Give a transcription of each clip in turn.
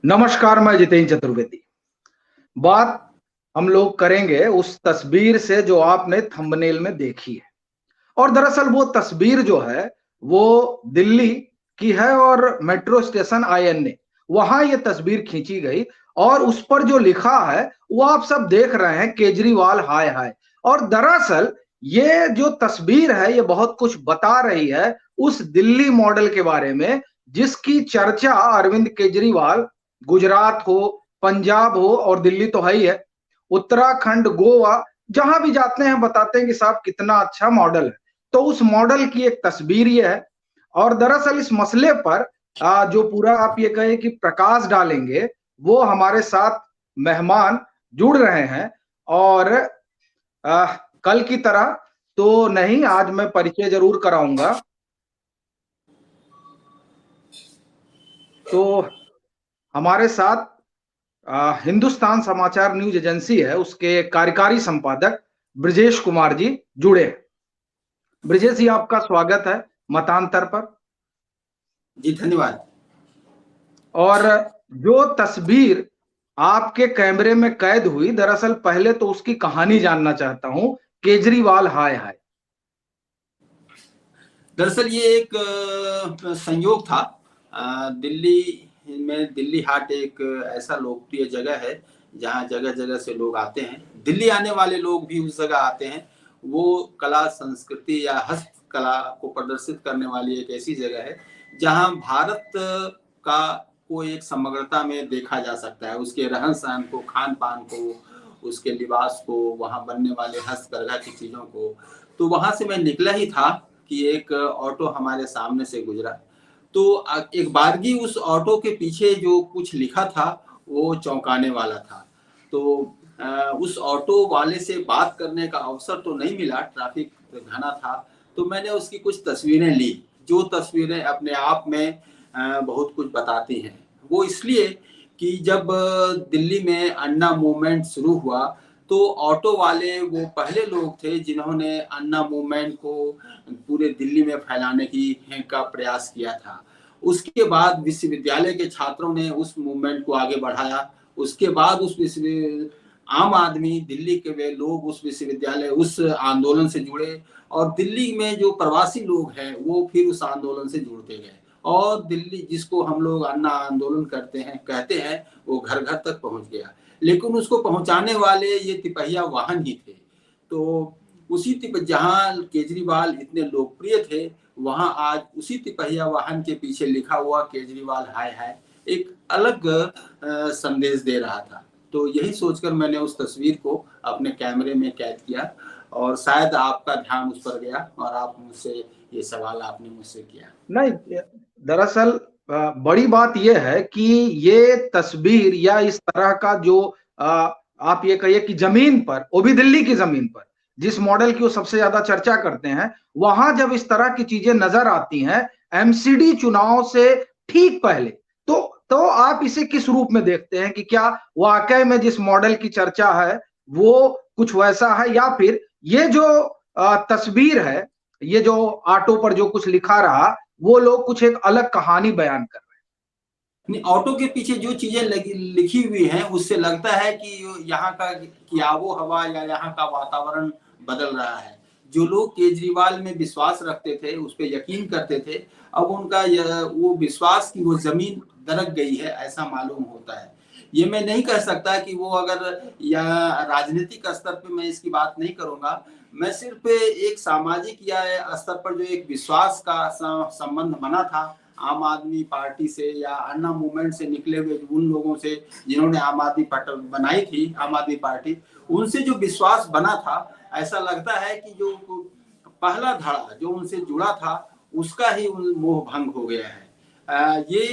नमस्कार, मैं जितेंद्र चतुर्वेदी। बात हम लोग करेंगे उस तस्वीर से जो आपने थंबनेल में देखी है। और दरअसल वो तस्वीर जो है वो दिल्ली की है और मेट्रो स्टेशन आईएनए वहां ये तस्वीर खींची गई और उस पर जो लिखा है वो आप सब देख रहे हैं, केजरीवाल हाय हाय। और दरअसल ये जो तस्वीर है ये बहुत कुछ बता रही है उस दिल्ली मॉडल के बारे में जिसकी चर्चा अरविंद केजरीवाल गुजरात हो, पंजाब हो और दिल्ली तो है ही है, उत्तराखंड, गोवा जहां भी जाते हैं बताते हैं कि साहब कितना अच्छा मॉडल है। तो उस मॉडल की एक तस्वीर ये है। और दरअसल इस मसले पर जो पूरा आप ये कहें कि प्रकाश डालेंगे वो हमारे साथ मेहमान जुड़ रहे हैं। और आ, कल की तरह तो नहीं, आज मैं परिचय जरूर कराऊंगा। तो हमारे साथ हिंदुस्तान समाचार न्यूज एजेंसी है उसके कार्यकारी संपादक ब्रजेश कुमार जी जुड़े हैं। ब्रजेश जी, आपका स्वागत है मतांतर पर। जी धन्यवाद। और जो तस्वीर आपके कैमरे में कैद हुई, दरअसल पहले तो उसकी कहानी जानना चाहता हूं। केजरीवाल हाय हाय। दरअसल ये एक संयोग था। दिल्ली में दिल्ली हाट एक ऐसा लोकप्रिय जगह है जहाँ जगह जगह से लोग आते हैं। दिल्ली आने वाले लोग भी उस जगह आते हैं। वो कला संस्कृति या हस्तकला को प्रदर्शित करने वाली एक ऐसी जगह है जहाँ भारत का को एक समग्रता में देखा जा सकता है। उसके रहन सहन को, खान पान को, उसके लिबास को, वहाँ बनने वाले हस्तकरघा की चीज़ों को। तो वहाँ से मैं निकला ही था कि एक ऑटो हमारे सामने से गुजरा। तो एक बारगी उस ऑटो के पीछे जो कुछ लिखा था वो चौंकाने वाला था। तो उस ऑटो वाले से बात करने का अवसर तो नहीं मिला, ट्रैफिक घना था। तो मैंने उसकी कुछ तस्वीरें ली, जो तस्वीरें अपने आप में बहुत कुछ बताती हैं। वो इसलिए कि जब दिल्ली में अन्ना मूवमेंट शुरू हुआ तो ऑटो वाले वो पहले लोग थे जिन्होंने अन्ना मूवमेंट को पूरे दिल्ली में फैलाने का प्रयास किया था। उसके बाद विश्वविद्यालय के छात्रों ने उस मूवमेंट को आगे बढ़ाया। उसके बाद आम आदमी, दिल्ली के वे लोग उस विश्वविद्यालय, उस आंदोलन से जुड़े और दिल्ली में जो प्रवासी लोग हैं वो फिर उस आंदोलन से जुड़ते गए और दिल्ली, जिसको हम लोग अन्ना आंदोलन कहते हैं, वो घर घर तक पहुंच गया। लेकिन उसको पहुंचाने वाले ये तिपहिया वाहन ही थे। तो जहां केजरीवाल इतने लोकप्रिय थे, वहां आज उसी तिपहिया वाहन के पीछे लिखा हुआ केजरीवाल हाय हाय एक अलग संदेश दे रहा था। तो यही सोचकर मैंने उस तस्वीर को अपने कैमरे में कैद किया और शायद आपका ध्यान उस पर गया और आप मुझसे ये सवाल आपने मुझसे किया। नहीं, दरअसल बड़ी बात यह है कि ये तस्वीर या इस तरह का जो आप ये कहिए कि जमीन पर, वो भी दिल्ली की जमीन पर जिस मॉडल की वो सबसे ज्यादा चर्चा करते हैं, वहां जब इस तरह की चीजें नजर आती हैं एमसीडी चुनाव से ठीक पहले, तो आप इसे किस रूप में देखते हैं कि क्या वाकई में जिस मॉडल की चर्चा है वो कुछ वैसा है, या फिर ये जो तस्वीर है, ये जो ऑटो पर जो कुछ लिखा रहा, वो लोग कुछ एक अलग कहानी बयान कर रहे नहीं, ऑटो के पीछे जो चीजें लिखी हुई हैं उससे लगता है कि यहाँ का की आबो हवा या यहाँ का वातावरण बदल रहा है। जो लोग केजरीवाल में विश्वास रखते थे, उस पर यकीन करते थे, अब उनका वो विश्वास की वो जमीन दरक गई है, ऐसा मालूम होता है। ये मैं नहीं कह सकता कि वो अगर या राजनीतिक स्तर पे मैं इसकी बात नहीं करूंगा। मैं सिर्फ एक सामाजिक या स्तर पर जो एक विश्वास का संबंध बना था आम आदमी पार्टी से या अन्ना मूवमेंट से निकले हुए उन लोगों से जिन्होंने आम आदमी पार्टी बनाई थी, आम आदमी पार्टी, उनसे जो विश्वास बना था, ऐसा लगता है कि जो पहला धड़ा जो उनसे जुड़ा था उसका ही मोह भंग हो गया है। ये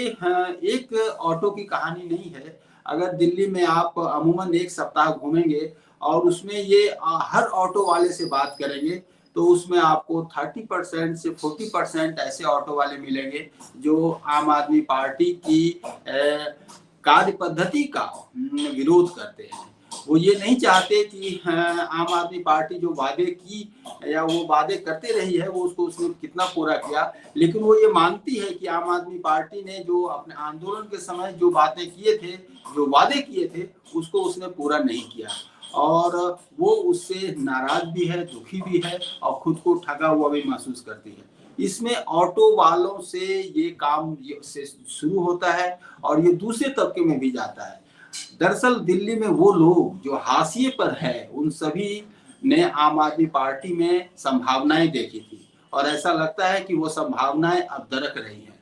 एक ऑटो की कहानी नहीं है। अगर दिल्ली में आप अमूमन एक सप्ताह घूमेंगे और उसमें ये हर ऑटो वाले से बात करेंगे तो उसमें आपको 30% से 40% ऐसे ऑटो वाले मिलेंगे जो आम आदमी पार्टी की कार्य पद्धति का विरोध करते हैं। वो ये नहीं चाहते कि आम आदमी पार्टी जो वादे की या वो वादे करते रही है वो उसने कितना पूरा किया, लेकिन वो ये मानती है कि आम आदमी पार्टी ने जो अपने आंदोलन के समय जो बातें किए थे, जो वादे किए थे, उसको उसने पूरा नहीं किया और वो उससे नाराज भी है, दुखी भी है और खुद को ठगा हुआ भी महसूस करती है। इसमें ऑटो वालों से ये काम से शुरू होता है और ये दूसरे तबके में भी जाता है। दरअसल दिल्ली में वो लोग जो हाशिए पर है, उन सभी ने आम आदमी पार्टी में संभावनाएं देखी थी और ऐसा लगता है कि वो संभावनाएं अब दरक रही हैं।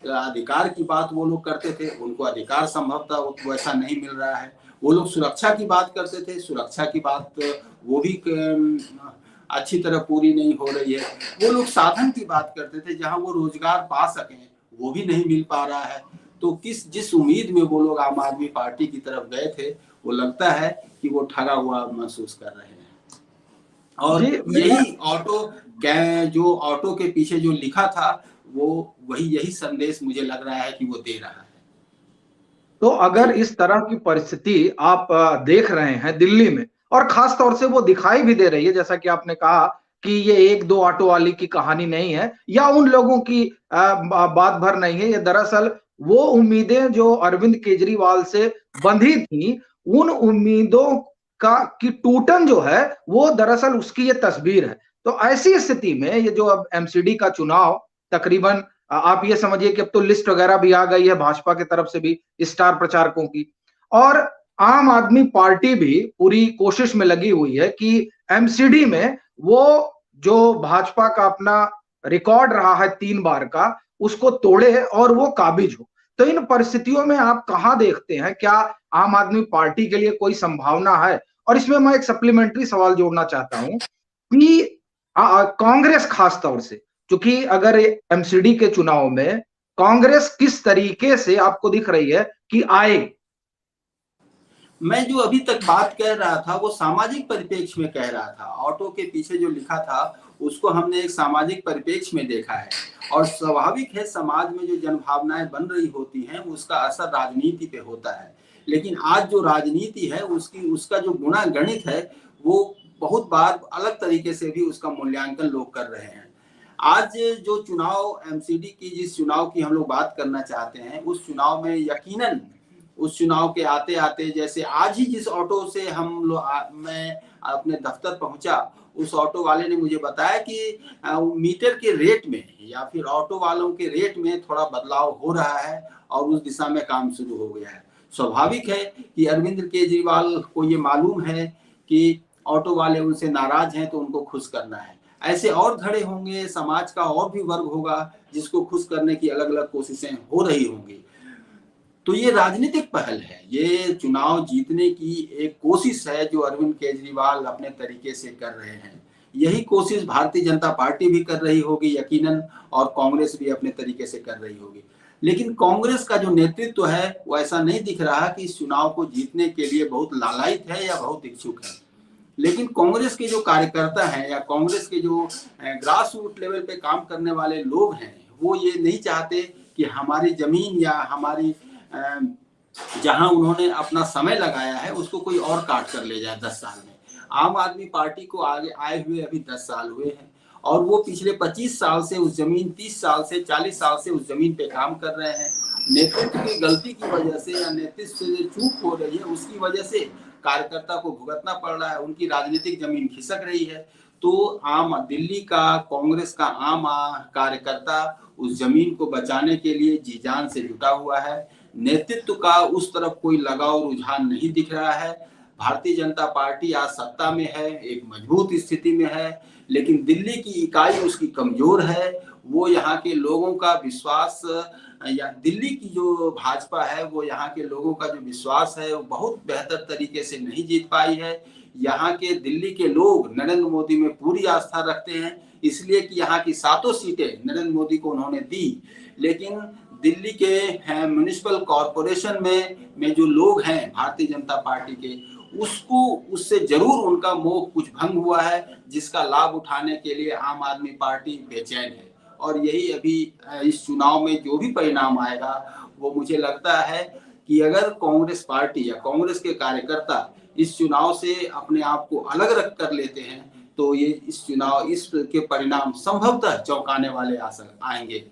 अधिकार की बात वो लोग करते थे, उनको अधिकार संभवतः वैसा नहीं मिल रहा है। वो लोग सुरक्षा की बात करते थे, सुरक्षा की बात वो भी अच्छी तरह पूरी नहीं हो रही है। वो लोग साधन की बात करते थे, जहां वो रोजगार पा सकें, वो भी नहीं मिल पा रहा है। तो जिस उम्मीद में वो लोग आम आदमी पार्टी की तरफ गए थे, वो लगता है कि वो ठगा हुआ महसूस कर रहे हैं। और यही ऑटो के पीछे जो लिखा था, वो यही संदेश मुझे लग रहा है कि वो दे रहा है। तो अगर इस तरह की परिस्थिति आप देख रहे हैं दिल्ली में, और खास तौर से वो दिखाई भी दे रही है, जैसा कि आपने कहा कि ये एक दो ऑटो वाली की कहानी नहीं है या उन लोगों की बात भर नहीं है, ये दरअसल वो उम्मीदें जो अरविंद केजरीवाल से बंधी थी, उन उम्मीदों का की टूटन जो है वो दरअसल उसकी ये तस्वीर है। तो ऐसी स्थिति में ये जो अब एमसीडी का चुनाव तकरीबन आप ये समझिए कि अब तो लिस्ट वगैरह भी आ गई है भाजपा की तरफ से भी स्टार प्रचारकों की, और आम आदमी पार्टी भी पूरी कोशिश में लगी हुई है कि एमसीडी में वो जो भाजपा का अपना रिकॉर्ड रहा है 3 बार का, उसको तोड़े और वो काबिज हो। तो इन परिस्थितियों में आप कहां देखते हैं, क्या आम आदमी पार्टी के लिए कोई संभावना है? और इसमें मैं एक सप्लीमेंट्री सवाल जोड़ना चाहता हूं कि कांग्रेस खास तौर से, क्योंकि अगर एमसीडी के चुनाव में कांग्रेस किस तरीके से आपको दिख रही है कि आएगी? मैं जो अभी तक बात कह रहा था वो सामाजिक परिप्रेक्ष्य में कह रहा था। ऑटो के पीछे जो लिखा था उसको हमने एक सामाजिक परिप्रेक्ष्य में देखा है और स्वाभाविक है समाज में जो जनभावनाएं बन रही होती हैं उसका असर राजनीति पे होता है। लेकिन आज जो राजनीति है उसका जो गुणा गणित है वो बहुत बार अलग तरीके से भी उसका मूल्यांकन लोग कर रहे हैं। आज जो चुनाव एमसीडी की जिस चुनाव की हम लोग बात करना चाहते हैं उस चुनाव में यकीनन उस चुनाव के आते आते, जैसे आज ही जिस ऑटो से मैं अपने दफ्तर पहुंचा, उस ऑटो वाले ने मुझे बताया कि मीटर के रेट में या फिर ऑटो वालों के रेट में थोड़ा बदलाव हो रहा है और उस दिशा में काम शुरू हो गया है। स्वाभाविक है कि अरविंद केजरीवाल को ये मालूम है कि ऑटो वाले उनसे नाराज हैं तो उनको खुश करना है। ऐसे और धड़े होंगे, समाज का और भी वर्ग होगा जिसको खुश करने की अलग अलग कोशिशें हो रही होंगी। तो ये राजनीतिक पहल है, ये चुनाव जीतने की एक कोशिश है जो अरविंद केजरीवाल अपने तरीके से कर रहे हैं। यही कोशिश भारतीय जनता पार्टी भी कर रही होगी यकीनन, और कांग्रेस भी अपने तरीके से कर रही होगी। लेकिन कांग्रेस का जो नेतृत्व है वो ऐसा नहीं दिख रहा कि इस चुनाव को जीतने के लिए बहुत लालायित है या बहुत इच्छुक है। लेकिन कांग्रेस के जो कार्यकर्ता हैं या कांग्रेस के जो ग्रास रूट लेवल पे काम करने वाले लोग हैं, वो ये नहीं चाहते कि हमारी जमीन या हमारी जहां उन्होंने अपना समय लगाया है उसको कोई और काट कर ले जाए 10 साल में। आम आदमी पार्टी को आगे आए हुए अभी 10 साल हुए हैं और वो पिछले 25 साल से उस जमीन, 30 साल से 40 साल से उस जमीन पे काम कर रहे हैं। नेतृत्व की गलती की वजह से या नेतृत्व से जो चूक हो रही है उसकी वजह से कार्यकर्ता को भुगतना पड़ रहा है, उनकी राजनीतिक जमीन खिसक रही है। तो दिल्ली का कांग्रेस का आम कार्यकर्ता उस जमीन को बचाने के लिए जी जान से जुटा हुआ है। नेतृत्व का उस तरफ कोई लगाव रुझान नहीं दिख रहा है। भारतीय जनता पार्टी आज सत्ता में है, एक मजबूत स्थिति में है, लेकिन दिल्ली की इकाई उसकी कमजोर है। वो यहाँ के लोगों का विश्वास या दिल्ली की जो भाजपा है वो यहाँ के लोगों का जो विश्वास है वो बहुत बेहतर तरीके से नहीं जीत पाई है। यहाँ के दिल्ली के लोग नरेंद्र मोदी में पूरी आस्था रखते हैं, इसलिए कि यहाँ की 7 सीटें नरेंद्र मोदी को उन्होंने दी। लेकिन दिल्ली के म्युनिसिपल कॉरपोरेशन में जो लोग हैं भारतीय जनता पार्टी के, उससे जरूर उनका मोह कुछ भंग हुआ है, जिसका लाभ उठाने के लिए आम आदमी पार्टी बेचैन है। और यही अभी इस चुनाव में जो भी परिणाम आएगा वो मुझे लगता है कि अगर कांग्रेस पार्टी या कांग्रेस के कार्यकर्ता इस चुनाव से अपने आप को अलग रख कर लेते हैं तो ये इस चुनाव इसके परिणाम संभवतः चौंकाने वाले आएंगे।